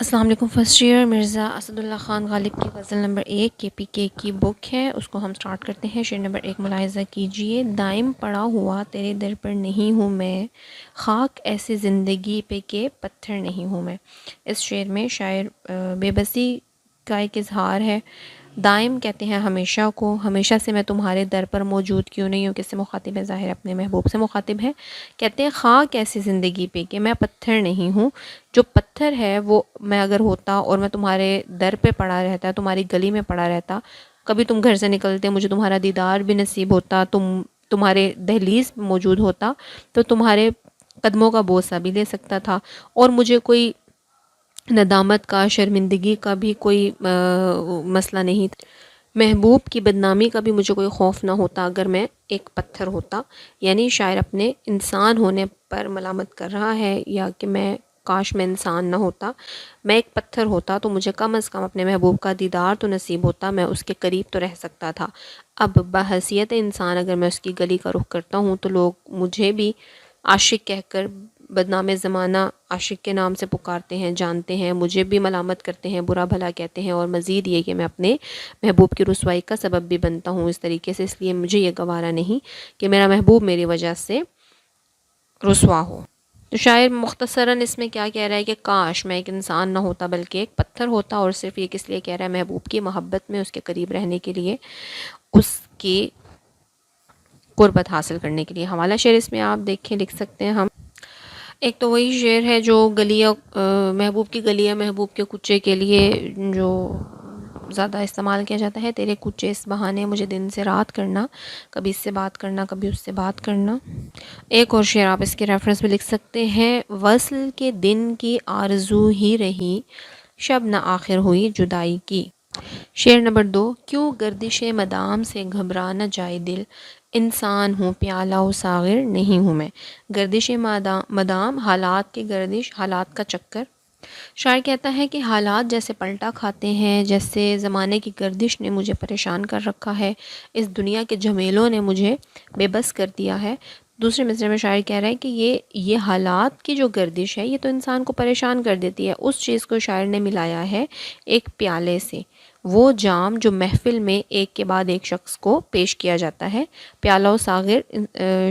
السلام علیکم. First year Mirza Asad اللہ خان غالب کی غزل نمبر 1 کے پی کے کی بک ہے، اس کو ہم سٹارٹ کرتے ہیں. شعر نمبر 1 ملاحظہ کیجئے. دائم پڑا ہوا تیرے در پر نہیں ہوں میں، خاک ایسی زندگی پہ کہ پتھر نہیں ہوں میں. اس شعر میں شاعر بے بسی کا ایک اظہار ہے. دائم کہتے ہیں ہمیشہ کو، ہمیشہ سے میں تمہارے در پر موجود کیوں نہیں ہوں. کس سے مخاطب ہے؟ ظاہر اپنے محبوب سے مخاطب ہے. کہتے ہیں خاک ایسی زندگی پہ کہ میں پتھر نہیں ہوں. جو پتھر ہے وہ میں اگر ہوتا اور میں تمہارے در پہ پڑا رہتا، تمہاری گلی میں پڑا رہتا، کبھی تم گھر سے نکلتے، مجھے تمہارا دیدار بھی نصیب ہوتا، تمہارے دہلیز پہ موجود ہوتا تو تمہارے قدموں کا بوسہ بھی لے سکتا تھا، اور مجھے کوئی ندامت کا، شرمندگی کا بھی کوئی مسئلہ نہیں تھا. محبوب کی بدنامی کا بھی مجھے کوئی خوف نہ ہوتا اگر میں ایک پتھر ہوتا. یعنی شاعر اپنے انسان ہونے پر ملامت کر رہا ہے، یا کہ کاش میں انسان نہ ہوتا، میں ایک پتھر ہوتا تو مجھے کم از کم اپنے محبوب کا دیدار تو نصیب ہوتا، میں اس کے قریب تو رہ سکتا تھا. اب بحیثیت انسان اگر میں اس کی گلی کا رخ کرتا ہوں تو لوگ مجھے بھی عاشق کہہ کر بدنام زمانہ عاشق کے نام سے پکارتے ہیں، جانتے ہیں، مجھے بھی ملامت کرتے ہیں، برا بھلا کہتے ہیں، اور مزید یہ کہ میں اپنے محبوب کی رسوائی کا سبب بھی بنتا ہوں اس طریقے سے. اس لیے مجھے یہ گوارا نہیں کہ میرا محبوب میری وجہ سے رسوا ہو. تو شاعر مختصراً اس میں کیا کہہ رہا ہے کہ کاش میں ایک انسان نہ ہوتا بلکہ ایک پتھر ہوتا، اور صرف یہ کس لیے کہہ رہا ہے؟ محبوب کی محبت میں، اس کے قریب رہنے کے لیے، اس کی قربت حاصل کرنے کے لیے. حوالہ شعر اس میں آپ دیکھیں لکھ سکتے ہیں ہم. ایک تو وہی شعر ہے جو گلیہ محبوب کی گلیہ محبوب کے کچے کے لیے جو زیادہ استعمال کیا جاتا ہے. تیرے کچے اس بہانے مجھے دن سے رات کرنا، کبھی اس سے بات کرنا، کبھی اس سے بات کرنا. ایک اور شعر آپ اس کے ریفرنس میں لکھ سکتے ہیں. وصل کے دن کی آرزو ہی رہی، شب نہ آخر ہوئی جدائی کی. شعر نمبر 2 کیوں گردش مدام سے گھبرا نہ جائے دل، انسان ہوں پیالہ و ساغر نہیں ہوں میں. گردش مدام، حالات کی گردش، حالات کا چکر. شاعر کہتا ہے کہ حالات جیسے پلٹا کھاتے ہیں، جیسے زمانے کی گردش نے مجھے پریشان کر رکھا ہے، اس دنیا کے جھمیلوں نے مجھے بے بس کر دیا ہے. دوسرے مصرعے میں شاعر کہہ رہا ہے کہ یہ حالات کی جو گردش ہے یہ تو انسان کو پریشان کر دیتی ہے. اس چیز کو شاعر نے ملایا ہے ایک پیالے سے، وہ جام جو محفل میں ایک کے بعد ایک شخص کو پیش کیا جاتا ہے. پیالہ و ساغر،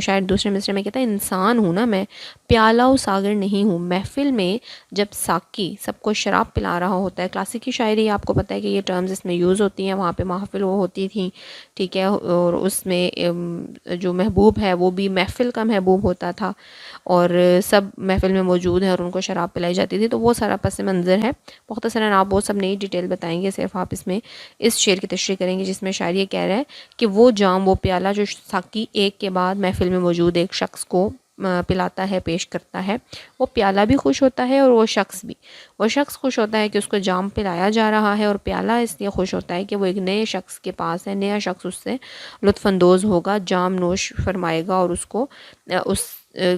شاعر دوسرے مصرعے میں کہتا ہے انسان ہوں نا میں، پیالہ و ساغر نہیں ہوں. محفل میں جب ساقی سب کو شراب پلا رہا ہوتا ہے، کلاسیکی شاعری آپ کو پتہ ہے کہ یہ ٹرمز اس میں یوز ہوتی ہیں، وہاں پہ محفل وہ ہوتی تھیں، ٹھیک ہے، اور اس میں جو محبوب ہے وہ بھی محفل کا محبوب ہوتا تھا، اور سب محفل میں موجود ہیں اور ان کو شراب پلائی جاتی تھی. تو وہ سارا پس منظر ہے. مختصراً آپ وہ سب نئی ڈیٹیل بتائیں گے، صرف آپ اس میں اس شعر کی تشریح کریں گے جس میں شاعر یہ کہہ رہا ہے کہ وہ جام، وہ پیالہ جو ساقی ایک کے بعد محفل میں موجود ایک شخص کو پلاتا ہے، پیش کرتا ہے، وہ پیالہ بھی خوش ہوتا ہے اور وہ شخص خوش ہوتا ہے کہ اس کو جام پلایا جا رہا ہے، اور پیالہ اس لیے خوش ہوتا ہے کہ وہ ایک نئے شخص کے پاس ہے، نیا شخص اس سے لطف اندوز ہوگا، جام نوش فرمائے گا اور اس کو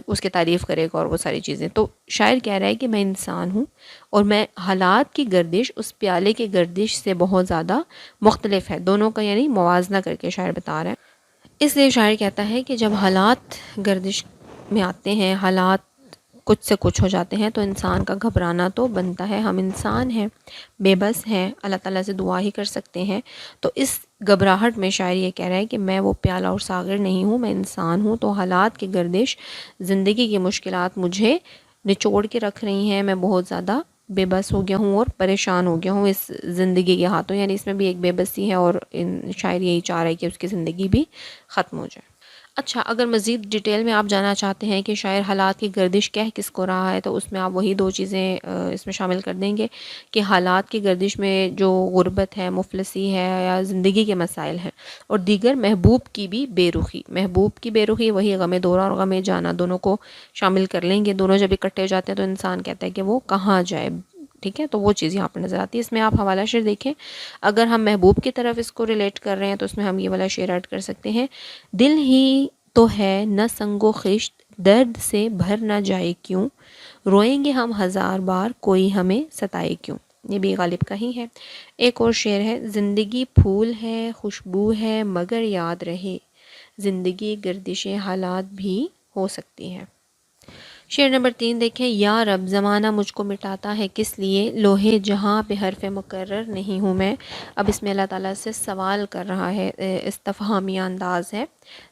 اس کی تعریف کرے گا اور وہ ساری چیزیں. تو شاعر کہہ رہا ہے کہ میں انسان ہوں اور میں حالات کی گردش اس پیالے کی گردش سے بہت زیادہ مختلف ہے. دونوں کا یعنی موازنہ کر کے شاعر بتا رہا ہے. اس لیے شاعر کہتا ہے کہ جب حالات گردش میں آتے ہیں، حالات کچھ سے کچھ ہو جاتے ہیں تو انسان کا گھبرانا تو بنتا ہے. ہم انسان ہیں، بے بس ہیں، اللہ تعالیٰ سے دعا ہی کر سکتے ہیں. تو اس گھبراہٹ میں شاعر یہ کہہ رہا ہے کہ میں وہ پیالہ اور ساغر نہیں ہوں، میں انسان ہوں. تو حالات کی گردش، زندگی کی مشکلات مجھے نچوڑ کے رکھ رہی ہیں، میں بہت زیادہ بے بس ہو گیا ہوں اور پریشان ہو گیا ہوں اس زندگی کے ہاتھوں. یعنی اس میں بھی ایک بے بسی ہے، اور شاعر یہی چاہ رہا ہے کہ اس کی زندگی بھی ختم ہو جائے. اچھا، اگر مزید ڈیٹیل میں آپ جاننا چاہتے ہیں کہ شاعر حالات کی گردش کہہ کس کو رہا ہے تو اس میں آپ وہی دو چیزیں اس میں شامل کر دیں گے کہ حالات کی گردش میں جو غربت ہے، مفلسی ہے، یا زندگی کے مسائل ہیں، اور دیگر محبوب کی بھی بے رخی. محبوب کی بے رخی وہی غم دورہ اور غم جانا، دونوں کو شامل کر لیں گے. دونوں جب اکٹھے ہو جاتے ہیں تو انسان کہتا ہے کہ وہ کہاں جائے، ٹھیک ہے. تو وہ چیز یہاں پر نظر آتی ہے. اس میں آپ حوالہ شعر دیکھیں. اگر ہم محبوب کی طرف اس کو ریلیٹ کر رہے ہیں تو اس میں ہم یہ والا شعر ایڈ کر سکتے ہیں. دل ہی تو ہے نہ سنگ و خشت، درد سے بھر نہ جائے کیوں، روئیں گے ہم ہزار بار کوئی ہمیں ستائے کیوں. یہ بھی غالب کا ہی ہے. ایک اور شعر ہے. زندگی پھول ہے، خوشبو ہے، مگر یاد رہے، زندگی گردش حالات بھی ہو سکتی ہے. شعر نمبر 3 دیکھیں، یا رب زمانہ مجھ کو مٹاتا ہے کس لیے، لوہے جہاں پہ حرف مکرر نہیں ہوں میں۔ اب اس میں اللہ تعالیٰ سے سوال کر رہا ہے، استفہامی انداز ہے،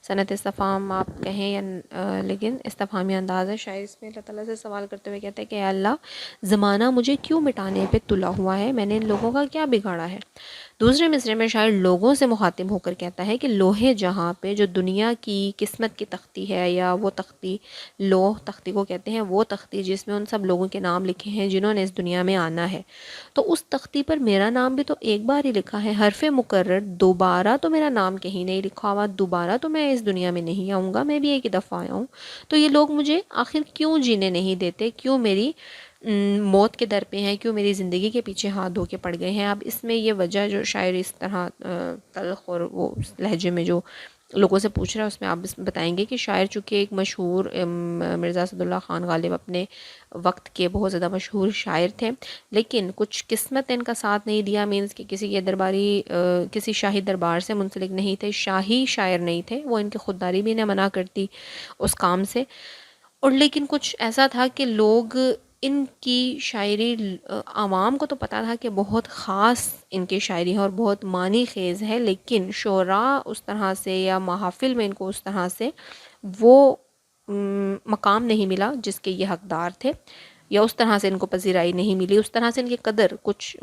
صنعت استفہام آپ کہیں یا لیکن استفہامی انداز ہے، شاعر اس میں اللہ تعالیٰ سے سوال کرتے ہوئے کہتے ہیں کہ اے اللہ زمانہ مجھے کیوں مٹانے پہ تلا ہوا ہے، میں نے ان لوگوں کا کیا بگاڑا ہے۔ دوسرے مصرعے میں شاعر لوگوں سے مخاطب ہو کر کہتا ہے کہ لوہے جہاں پہ، جو دنیا کی قسمت کی تختی ہے، یا وہ تختی، لوح تختی کو کہتے ہیں، وہ تختی جس میں ان سب لوگوں کے نام لکھے ہیں جنہوں نے اس دنیا میں آنا ہے، تو اس تختی پر میرا نام بھی تو ایک بار ہی لکھا ہے، حرف مکرر، دوبارہ تو میرا نام کہیں نہیں لکھا ہوا، دوبارہ تو میں اس دنیا میں نہیں آؤں گا، میں بھی ایک ہی دفعہ آیا ہوں، تو یہ لوگ مجھے آخر کیوں جینے نہیں دیتے، کیوں میری موت کے در پہ ہیں، کیوں میری زندگی کے پیچھے ہاتھ دھو کے پڑ گئے ہیں۔ اب اس میں یہ وجہ جو شاعر اس طرح تلخ اور وہ اس لہجے میں جو لوگوں سے پوچھ رہا ہے، اس میں آپ بتائیں گے کہ شاعر چونکہ ایک مشہور مرزا اسداللہ خان غالب اپنے وقت کے بہت زیادہ مشہور شاعر تھے، لیکن کچھ قسمت ان کا ساتھ نہیں دیا، مینس کہ کسی کے درباری کسی شاہی دربار سے منسلک نہیں تھے، شاہی شاعر نہیں تھے، وہ ان کی خودداری بھی انہیں منع کرتی اس کام سے، اور لیکن کچھ ایسا تھا کہ لوگ ان کی شاعری، عوام کو تو پتہ تھا کہ بہت خاص ان کی شاعری ہے اور بہت معنی خیز ہے، لیکن شعراء اس طرح سے یا محافل میں ان کو اس طرح سے وہ مقام نہیں ملا جس کے یہ حقدار تھے، یا اس طرح سے ان کو پذیرائی نہیں ملی، اس طرح سے ان کی قدر کچھ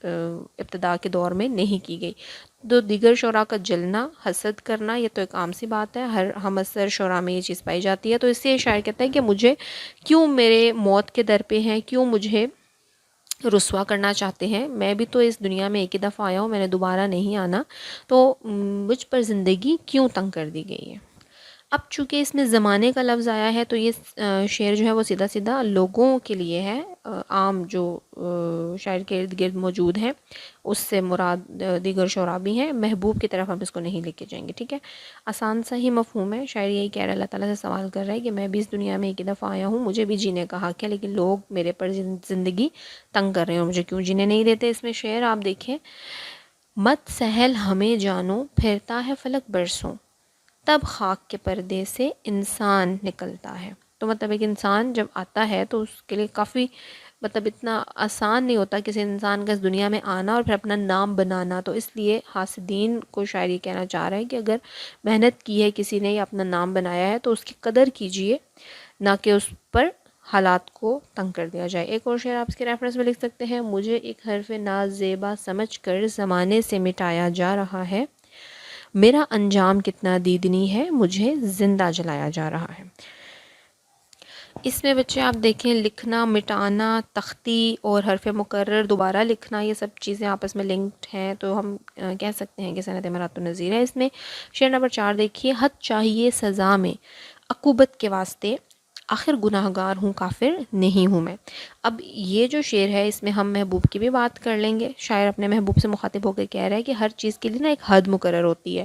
ابتدا کے دور میں نہیں کی گئی، تو دیگر شعراء کا جلنا، حسد کرنا، یہ تو ایک عام سی بات ہے، ہر ہم اثر شعراء میں یہ چیز پائی جاتی ہے، تو اس سے شاعر کہتا ہے کہ مجھے کیوں میرے موت کے در پہ ہیں، کیوں مجھے رسوا کرنا چاہتے ہیں، میں بھی تو اس دنیا میں ایک ہی دفعہ آیا ہوں، میں نے دوبارہ نہیں آنا، تو مجھ پر زندگی کیوں تنگ کر دی گئی ہے۔ اب چونکہ اس میں زمانے کا لفظ آیا ہے تو یہ شعر جو ہے وہ سیدھا سیدھا لوگوں کے لیے ہے، عام جو شاعر کے ارد گرد موجود ہیں اس سے مراد دیگر شعراء بھی ہیں، محبوب کی طرف ہم اس کو نہیں لے کے جائیں گے، ٹھیک ہے، آسان سا ہی مفہوم ہے، شاعر یہی کہہ رہا ہے، اللہ تعالیٰ سے سوال کر رہا ہے کہ میں بھی اس دنیا میں ایک ہی دفعہ آیا ہوں، مجھے بھی جینے کا حق ہے، لیکن لوگ میرے پر زندگی تنگ کر رہے ہیں اور مجھے کیوں جینے نہیں دیتے۔ اس میں شعر آپ دیکھیں، مت سہل ہمیں جانو پھرتا ہے فلک برسوں، تب خاک کے پردے سے انسان نکلتا ہے، تو مطلب ایک انسان جب آتا ہے تو اس کے لیے کافی مطلب اتنا آسان نہیں ہوتا کسی انسان کا اس دنیا میں آنا اور پھر اپنا نام بنانا، تو اس لیے حاسدین کو شاعر یہ کہنا چاہ رہا ہے کہ اگر محنت کی ہے کسی نے یا اپنا نام بنایا ہے تو اس کی قدر کیجئے، نہ کہ اس پر حالات کو تنگ کر دیا جائے۔ ایک اور شعر آپ اس کے ریفرنس میں لکھ سکتے ہیں، مجھے ایک حرف ناز زیبا سمجھ کر زمانے سے مٹایا جا رہا ہے، میرا انجام کتنا دیدنی ہے، مجھے زندہ جلایا جا رہا ہے۔ اس میں بچے آپ دیکھیں، لکھنا، مٹانا، تختی اور حرف مکرر دوبارہ لکھنا، یہ سب چیزیں آپس میں لنکڈ ہیں، تو ہم کہہ سکتے ہیں کہ صنعت امارات النظیر ہے۔ اس میں شعر نمبر 4 دیکھیے، حد چاہیے سزا میں عقوبت کے واسطے، آخر گناہ گار ہوں کافر نہیں ہوں میں۔ اب یہ جو شعر ہے اس میں ہم محبوب کی بھی بات کر لیں گے، شاعر اپنے محبوب سے مخاطب ہو کے کہہ رہا ہے کہ ہر چیز کے لیے نا ایک حد مقرر ہوتی ہے،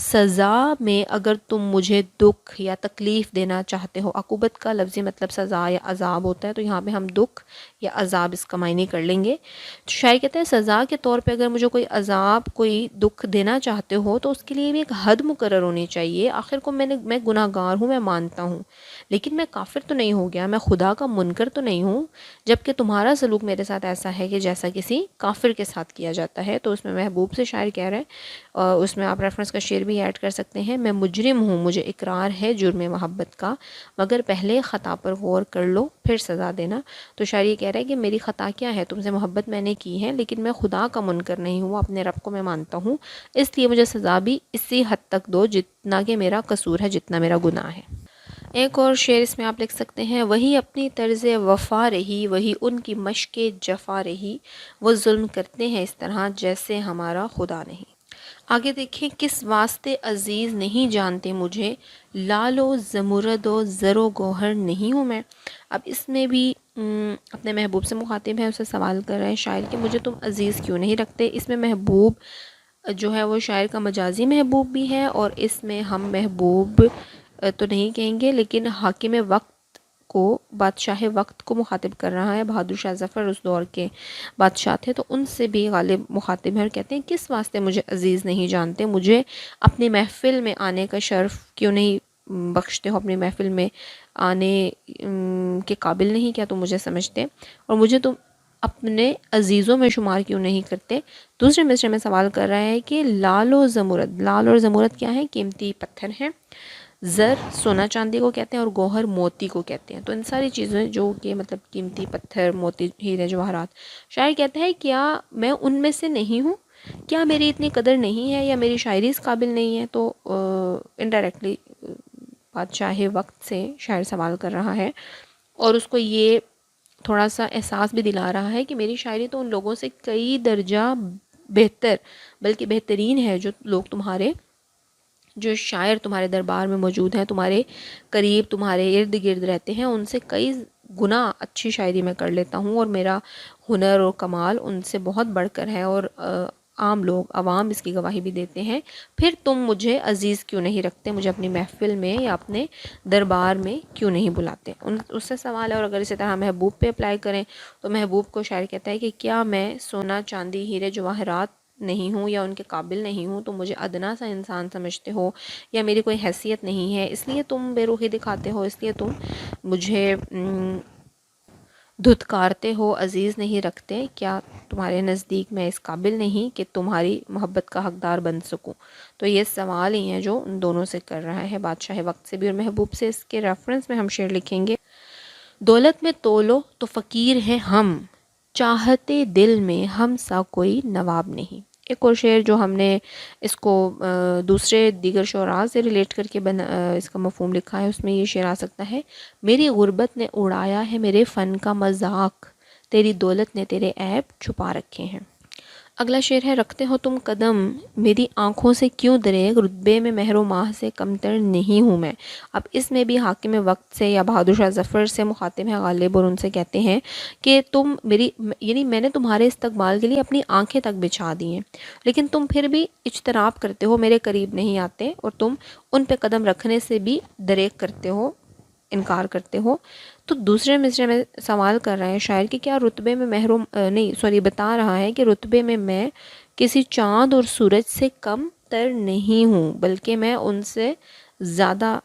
سزا میں اگر تم مجھے دکھ یا تکلیف دینا چاہتے ہو، عقوبت کا لفظی مطلب سزا یا عذاب ہوتا ہے، تو یہاں پہ ہم دکھ یا عذاب اس کا معنی کر لیں گے۔ تو شاعر کہتا ہے سزا کے طور پہ اگر مجھے کوئی عذاب، کوئی دکھ دینا چاہتے ہو تو اس کے لیے بھی ایک حد مقرر ہونی چاہیے، آخر کو میں گناہ گار ہوں، میں مانتا ہوں، لیکن میں کافر تو نہیں ہو گیا، میں خدا کا منکر تو نہیں ہوں، جبکہ تمہارا سلوک میرے ساتھ ایسا ہے کہ جیسا کسی کافر کے ساتھ کیا جاتا ہے۔ تو اس میں محبوب سے شاعر کہہ رہے ہیں، اور اس میں آپ ریفرنس کا شعر بھی ایڈ کر سکتے ہیں، میں مجرم ہوں، مجھے اقرار ہے جرم محبت کا، مگر پہلے خطا پر غور کر لو پھر سزا دینا۔ تو شاعر یہ کہہ رہا ہے کہ میری خطا کیا ہے، تم سے محبت میں نے کی ہے، لیکن میں خدا کا منکر نہیں ہوں، اپنے رب کو میں مانتا ہوں، اس لیے مجھے سزا بھی اسی حد تک دو جتنا کہ میرا قصور ہے، جتنا میرا گناہ ہے۔ ایک اور شعر اس میں آپ لکھ سکتے ہیں، وہی اپنی طرز وفا رہی، وہی ان کی مشق جفا رہی، وہ ظلم کرتے ہیں اس طرح جیسے ہمارا خدا نہیں۔ آگے دیکھیں، کس واسطے عزیز نہیں جانتے مجھے، لال و زمرد و زر و گوہر نہیں ہوں میں۔ اب اس میں بھی اپنے محبوب سے مخاطب ہے، اسے سوال کر رہے ہیں شاعر کہ مجھے تم عزیز کیوں نہیں رکھتے۔ اس میں محبوب جو ہے وہ شاعر کا مجازی محبوب بھی ہے، اور اس میں ہم محبوب تو نہیں کہیں گے لیکن حاکم وقت کو، بادشاہ وقت کو مخاطب کر رہا ہے، بہادر شاہ ظفر اس دور کے بادشاہ تھے، تو ان سے بھی غالب مخاطب ہیں اور کہتے ہیں کس واسطے مجھے عزیز نہیں جانتے، مجھے اپنی محفل میں آنے کا شرف کیوں نہیں بخشتے ہو اپنی محفل میں آنے کے قابل نہیں، کیا تم مجھے سمجھتے اور مجھے تم اپنے عزیزوں میں شمار کیوں نہیں کرتے؟ دوسرے مصرے میں سوال کر رہا ہے کہ لال و زمرد، لال اور زمرد کیا ہے؟ قیمتی پتھر ہیں۔ زر سونا چاندی کو کہتے ہیں اور گوہر موتی کو کہتے ہیں۔ تو ان ساری چیزیں جو کہ مطلب قیمتی پتھر، موتی، ہیرے جواہرات، شاعر کہتا ہے کیا میں ان میں سے نہیں ہوں؟ کیا میری اتنی قدر نہیں ہے یا میری شاعری اس قابل نہیں ہے؟ تو انڈائریکٹلی بادشاہ وقت سے شاعر سوال کر رہا ہے اور اس کو یہ تھوڑا سا احساس بھی دلا رہا ہے کہ میری شاعری تو ان لوگوں سے کئی درجہ بہتر بلکہ بہترین ہے، جو لوگ تمہارے، جو شاعر تمہارے دربار میں موجود ہیں، تمہارے قریب، تمہارے ارد گرد رہتے ہیں، ان سے کئی گنا اچھی شاعری میں کر لیتا ہوں اور میرا ہنر اور کمال ان سے بہت بڑھ کر ہے، اور عام لوگ، عوام اس کی گواہی بھی دیتے ہیں۔ پھر تم مجھے عزیز کیوں نہیں رکھتے؟ مجھے اپنی محفل میں یا اپنے دربار میں کیوں نہیں بلاتے؟ اس سے سوال ہے۔ اور اگر اسی طرح محبوب پہ اپلائی کریں تو محبوب کو شاعر کہتا ہے کہ کیا میں سونا چاندی ہیرے جواہرات نہیں ہوں یا ان کے قابل نہیں ہوں؟ تم مجھے ادنا سا انسان سمجھتے ہو یا میری کوئی حیثیت نہیں ہے، اس لیے تم بے روحی دکھاتے ہو، اس لیے تم مجھے دھتکارتے ہو، عزیز نہیں رکھتے؟ کیا تمہارے نزدیک میں اس قابل نہیں کہ تمہاری محبت کا حقدار بن سکوں؟ تو یہ سوال ہی ہیں جو ان دونوں سے کر رہا ہے، بادشاہ وقت سے بھی اور محبوب سے۔ اس کے ریفرنس میں ہم شعر لکھیں گے: دولت میں تولو تو فقیر ہیں ہم، چاہتے دل میں ہم سا کوئی نواب نہیں۔ ایک اور شعر جو ہم نے اس کو دوسرے دیگر شعراء سے ریلیٹ کر کے اس کا مفہوم لکھا ہے، اس میں یہ شعر آ سکتا ہے: میری غربت نے اڑایا ہے میرے فن کا مذاق، تیری دولت نے تیرے عیب چھپا رکھے ہیں۔ اگلا شعر ہے: رکھتے ہو تم قدم میری آنکھوں سے کیوں دریغ، رتبے میں مہر و ماہ سے کمتر نہیں ہوں میں۔ اب اس میں بھی حاکم وقت سے یا بہادر شاہ ظفر سے مخاطب ہیں غالب، اور ان سے کہتے ہیں کہ تم میری، یعنی میں نے تمہارے استقبال کے لیے اپنی آنکھیں تک بچھا دی ہیں، لیکن تم پھر بھی اجتناب کرتے ہو، میرے قریب نہیں آتے، اور تم ان پہ قدم رکھنے سے بھی دریغ کرتے ہو، انکار کرتے ہو۔ تو دوسرے مصرے میں سوال کر رہا ہے شاعر کہ کیا رتبے میں بتا رہا ہے کہ رتبے میں کسی چاند اور سورج سے کم تر نہیں ہوں، بلکہ میں ان سے زیادہ۔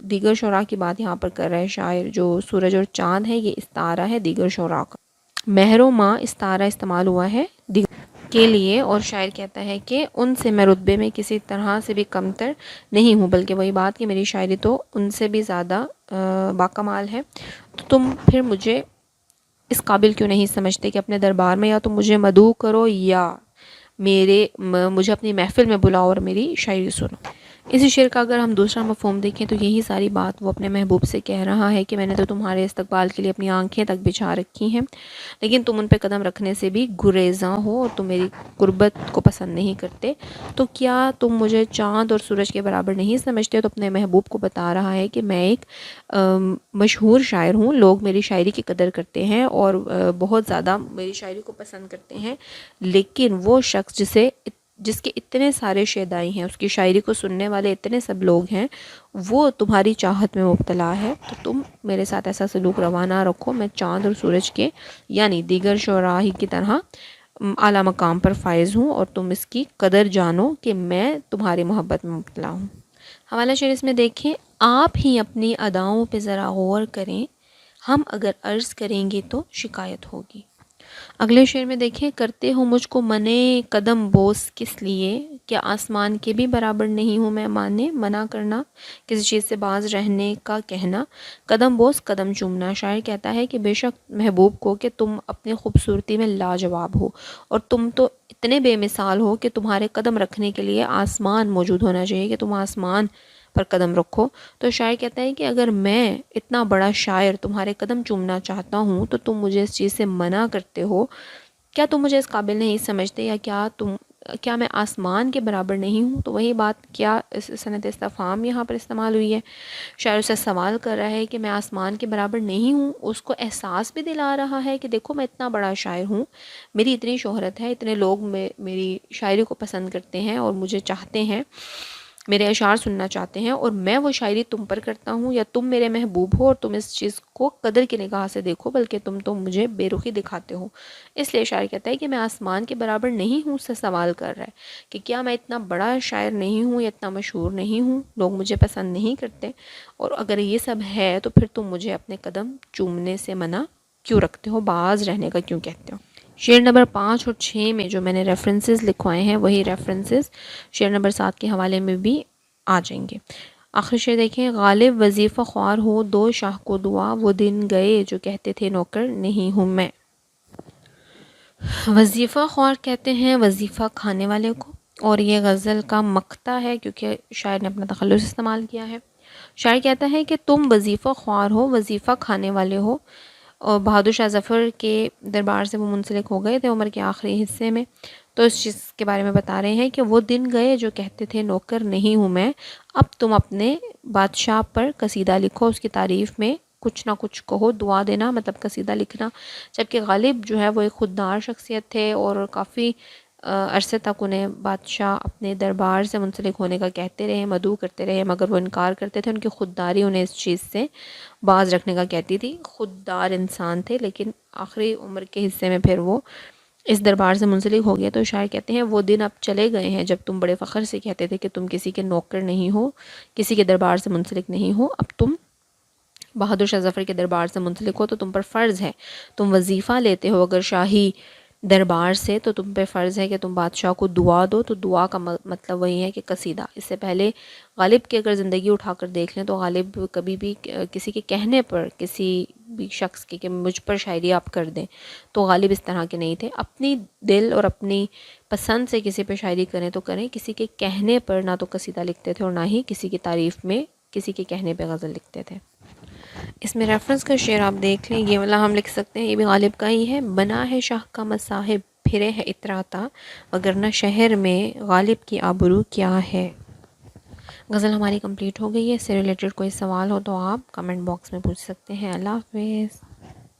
دیگر شعراء کی بات یہاں پر کر رہا ہے شاعر۔ جو سورج اور چاند ہے یہ استعارہ ہے دیگر شعراء کا، مہر و ماہ استعارہ استعمال ہوا ہے کے لیے، اور شاعر کہتا ہے کہ ان سے میں رتبے میں کسی طرح سے بھی کمتر نہیں ہوں، بلکہ وہی بات کہ میری شاعری تو ان سے بھی زیادہ باکمال ہے۔ تو تم پھر مجھے اس قابل کیوں نہیں سمجھتے کہ اپنے دربار میں یا تم مجھے مدعو کرو یا مجھے اپنی محفل میں بلاؤ اور میری شاعری سنو۔ اسی شعر کا اگر ہم دوسرا مفہوم دیکھیں تو یہی ساری بات وہ اپنے محبوب سے کہہ رہا ہے کہ میں نے تو تمہارے استقبال کے لیے اپنی آنکھیں تک بچھا رکھی ہیں، لیکن تم ان پہ قدم رکھنے سے بھی گریزاں ہو اور تم میری قربت کو پسند نہیں کرتے۔ تو کیا تم مجھے چاند اور سورج کے برابر نہیں سمجھتے؟ تو اپنے محبوب کو بتا رہا ہے کہ میں ایک مشہور شاعر ہوں، لوگ میری شاعری کی قدر کرتے ہیں اور بہت زیادہ میری شاعری کو پسند کرتے ہیں، لیکن وہ شخص جس کے اتنے سارے شیدائی ہیں، اس کی شاعری کو سننے والے اتنے سب لوگ ہیں، وہ تمہاری چاہت میں مبتلا ہے، تو تم میرے ساتھ ایسا سلوک روا نہ رکھو۔ میں چاند اور سورج کے یعنی دیگر شعراء کی طرح اعلیٰ مقام پر فائز ہوں، اور تم اس کی قدر جانو کہ میں تمہاری محبت میں مبتلا ہوں۔ حوالہ شعر اس میں دیکھیں: آپ ہی اپنی اداؤں پہ ذرا غور کریں، ہم اگر عرض کریں گے تو شکایت ہوگی۔ اگلے شعر میں دیکھیں: کرتے ہو مجھ کو منع قدم بوس کس لیے، کیا آسمان کے بھی برابر نہیں ہوں میں مانے۔ منع کرنا، کسی چیز سے باز رہنے کا کہنا، قدم بوس قدم چومنا۔ شاعر کہتا ہے کہ بے شک محبوب کو کہ تم اپنی خوبصورتی میں لاجواب ہو، اور تم تو اتنے بے مثال ہو کہ تمہارے قدم رکھنے کے لیے آسمان موجود ہونا چاہیے، کہ تم آسمان پر قدم رکھو۔ تو شاعر کہتا ہے کہ اگر میں اتنا بڑا شاعر تمہارے قدم چومنا چاہتا ہوں تو تم مجھے اس چیز سے منع کرتے ہو، کیا تم مجھے اس قابل نہیں سمجھتے، یا کیا میں آسمان کے برابر نہیں ہوں؟ تو وہی بات، کیا صنعت استفہام یہاں پر استعمال ہوئی ہے۔ شاعر اسے سوال کر رہا ہے کہ میں آسمان کے برابر نہیں ہوں، اس کو احساس بھی دلا رہا ہے کہ دیکھو میں اتنا بڑا شاعر ہوں، میری اتنی شہرت ہے، اتنے لوگ میری شاعری کو پسند کرتے ہیں اور مجھے چاہتے ہیں، میرے اشعار سننا چاہتے ہیں اور میں وہ شاعری تم پر کرتا ہوں، یا تم میرے محبوب ہو اور تم اس چیز کو قدر کی نگاہ سے دیکھو، بلکہ تم تو مجھے بے رخی دکھاتے ہو۔ اس لیے شاعر کہتا ہے کہ میں آسمان کے برابر نہیں ہوں، سے سوال کر رہا ہے کہ کیا میں اتنا بڑا شاعر نہیں ہوں یا اتنا مشہور نہیں ہوں، لوگ مجھے پسند نہیں کرتے، اور اگر یہ سب ہے تو پھر تم مجھے اپنے قدم چومنے سے منع کیوں رکھتے ہو، باز رہنے کا کیوں کہتے ہو۔ شعر نمبر 5 اور 6 میں جو میں نے ریفرنسز لکھوائے ہیں وہی ریفرنسز شعر نمبر 7 کے حوالے میں بھی آ جائیں گے۔ آخر شعر دیکھیں، غالب وظیفہ خوار ہو دو شاہ کو دعا، وہ دن گئے جو کہتے تھے نوکر نہیں ہوں میں۔ وظیفہ خوار کہتے ہیں وظیفہ کھانے والے کو، اور یہ غزل کا مقطع ہے کیونکہ شاعر نے اپنا تخلص استعمال کیا ہے۔ شاعر کہتا ہے کہ تم وظیفہ خوار ہو، وظیفہ کھانے والے ہو، اور بہادر شاہ ظفر کے دربار سے وہ منسلک ہو گئے تھے عمر کے آخری حصے میں، تو اس چیز کے بارے میں بتا رہے ہیں کہ وہ دن گئے جو کہتے تھے نوکر نہیں ہوں میں، اب تم اپنے بادشاہ پر قصیدہ لکھو، اس کی تعریف میں کچھ نہ کچھ کہو، دعا دینا مطلب قصیدہ لکھنا۔ جبکہ غالب جو ہے وہ ایک خوددار شخصیت تھے اور کافی عرصے تک انہیں بادشاہ اپنے دربار سے منسلک ہونے کا کہتے رہے، مدعو کرتے رہے، مگر وہ انکار کرتے تھے، ان کی خودداری انہیں اس چیز سے باز رکھنے کا کہتی تھی۔ خوددار انسان تھے، لیکن آخری عمر کے حصے میں پھر وہ اس دربار سے منسلک ہو گیا۔ تو شاعر کہتے ہیں وہ دن اب چلے گئے ہیں جب تم بڑے فخر سے کہتے تھے کہ تم کسی کے نوکر نہیں ہو، کسی کے دربار سے منسلک نہیں ہو، اب تم بہادر شاہ ظفر کے دربار سے منسلک ہو تو تم پر فرض ہے، تم وظیفہ لیتے ہو اگر شاہی دربار سے تو تم پہ فرض ہے کہ تم بادشاہ کو دعا دو۔ تو دعا کا مطلب وہی ہے کہ قصیدہ۔ اس سے پہلے غالب کی اگر زندگی اٹھا کر دیکھ لیں تو غالب کبھی بھی کسی کے کہنے پر، کسی بھی شخص کی کہ مجھ پر شاعری آپ کر دیں، تو غالب اس طرح کے نہیں تھے۔ اپنی دل اور اپنی پسند سے کسی پہ شاعری کریں تو کریں، کسی کے کہنے پر نہ تو قصیدہ لکھتے تھے اور نہ ہی کسی کی تعریف میں کسی کے کہنے پہ غزل لکھتے تھے۔ اس میں ریفرنس کا شعر آپ دیکھ لیں، یہ والا ہم لکھ سکتے ہیں، یہ بھی غالب کا ہی ہے۔ بنا ہے شاہ کا مصاحب پھرے ہے اتراتا، وگرنہ شہر میں غالب کی آبرو کیا ہے۔ غزل ہماری کمپلیٹ ہو گئی ہے۔ اس سے ریلیٹڈ کوئی سوال ہو تو آپ کمنٹ باکس میں پوچھ سکتے ہیں۔ اللہ حافظ۔